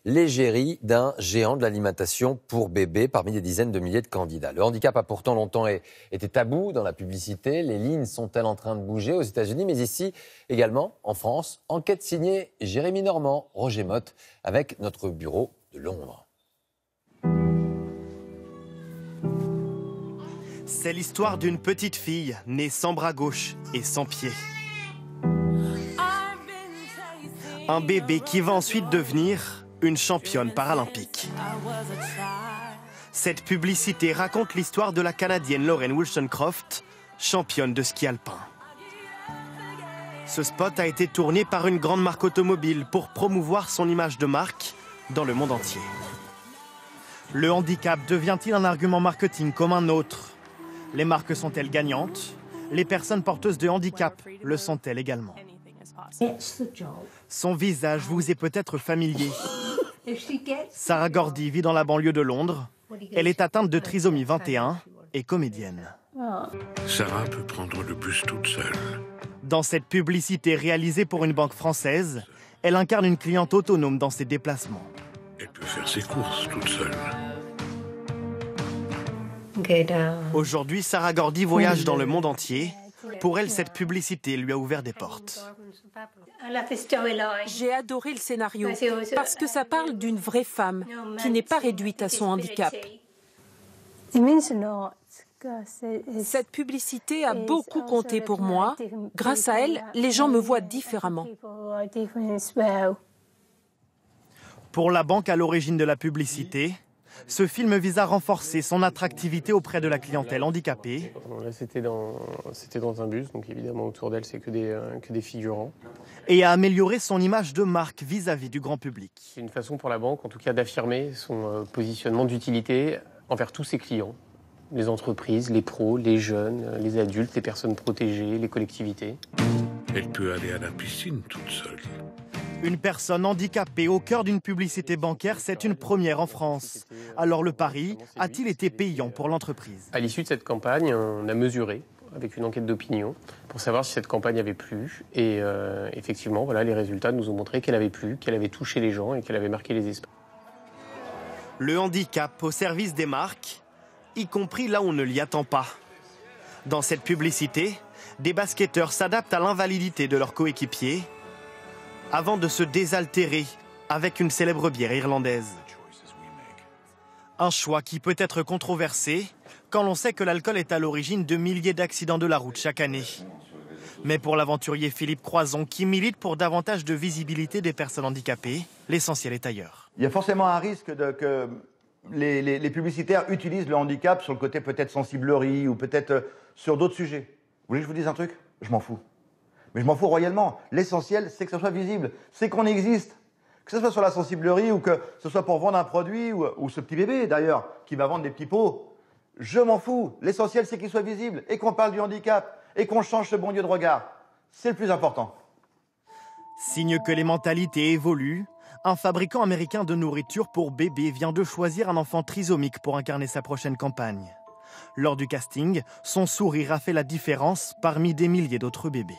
L'égérie d'un géant de l'alimentation pour bébés parmi des dizaines de milliers de candidats. Le handicap a pourtant longtemps été tabou dans la publicité. Les lignes sont-elles en train de bouger aux États-Unis, mais ici également en France? Enquête signée Jérémy Normand, Roger Motte, avec notre bureau de Londres. C'est l'histoire d'une petite fille née sans bras gauche et sans pied. Un bébé qui va ensuite devenir une championne paralympique. Cette publicité raconte l'histoire de la Canadienne Lauren Wollstonecraft, championne de ski alpin. Ce spot a été tourné par une grande marque automobile pour promouvoir son image de marque dans le monde entier. Le handicap devient-il un argument marketing comme un autre? Les marques sont-elles gagnantes? Les personnes porteuses de handicap le sont-elles également? Son visage vous est peut-être familier. Sarah Gordy vit dans la banlieue de Londres. Elle est atteinte de trisomie 21 et comédienne. Sarah peut prendre le bus toute seule. Dans cette publicité réalisée pour une banque française, elle incarne une cliente autonome dans ses déplacements. Elle peut faire ses courses toute seule. Aujourd'hui, Sarah Gordy voyage dans le monde entier. Pour elle, cette publicité lui a ouvert des portes. J'ai adoré le scénario parce que ça parle d'une vraie femme qui n'est pas réduite à son handicap. Cette publicité a beaucoup compté pour moi. Grâce à elle, les gens me voient différemment. Pour la banque à l'origine de la publicité, ce film vise à renforcer son attractivité auprès de la clientèle handicapée. Là, c'était dans un bus, donc évidemment autour d'elle, c'est que des figurants. Et à améliorer son image de marque vis-à-vis du grand public. C'est une façon pour la banque, en tout cas, d'affirmer son positionnement d'utilité envers tous ses clients. Les entreprises, les pros, les jeunes, les adultes, les personnes protégées, les collectivités. Elle peut aller à la piscine toute seule. Une personne handicapée au cœur d'une publicité bancaire, c'est une première en France. Alors le pari a-t-il été payant pour l'entreprise? À l'issue de cette campagne, on a mesuré avec une enquête d'opinion pour savoir si cette campagne avait plu. Et effectivement, voilà, les résultats nous ont montré qu'elle avait plu, qu'elle avait touché les gens et qu'elle avait marqué les esprits. Le handicap au service des marques, y compris là où on ne l'y attend pas. Dans cette publicité, des basketteurs s'adaptent à l'invalidité de leurs coéquipiers avant de se désaltérer avec une célèbre bière irlandaise. Un choix qui peut être controversé quand l'on sait que l'alcool est à l'origine de milliers d'accidents de la route chaque année. Mais pour l'aventurier Philippe Croison, qui milite pour davantage de visibilité des personnes handicapées, l'essentiel est ailleurs. Il y a forcément un risque que les publicitaires utilisent le handicap sur le côté peut-être sensiblerie ou peut-être sur d'autres sujets. Vous voulez que je vous dise un truc? Je m'en fous. Mais je m'en fous royalement. L'essentiel, c'est que ça soit visible, c'est qu'on existe. Que ce soit sur la sensiblerie ou que ce soit pour vendre un produit ou ce petit bébé d'ailleurs qui va vendre des petits pots. Je m'en fous. L'essentiel, c'est qu'il soit visible et qu'on parle du handicap et qu'on change ce bon Dieu de regard. C'est le plus important. Signe que les mentalités évoluent, un fabricant américain de nourriture pour bébés vient de choisir un enfant trisomique pour incarner sa prochaine campagne. Lors du casting, son sourire a fait la différence parmi des milliers d'autres bébés.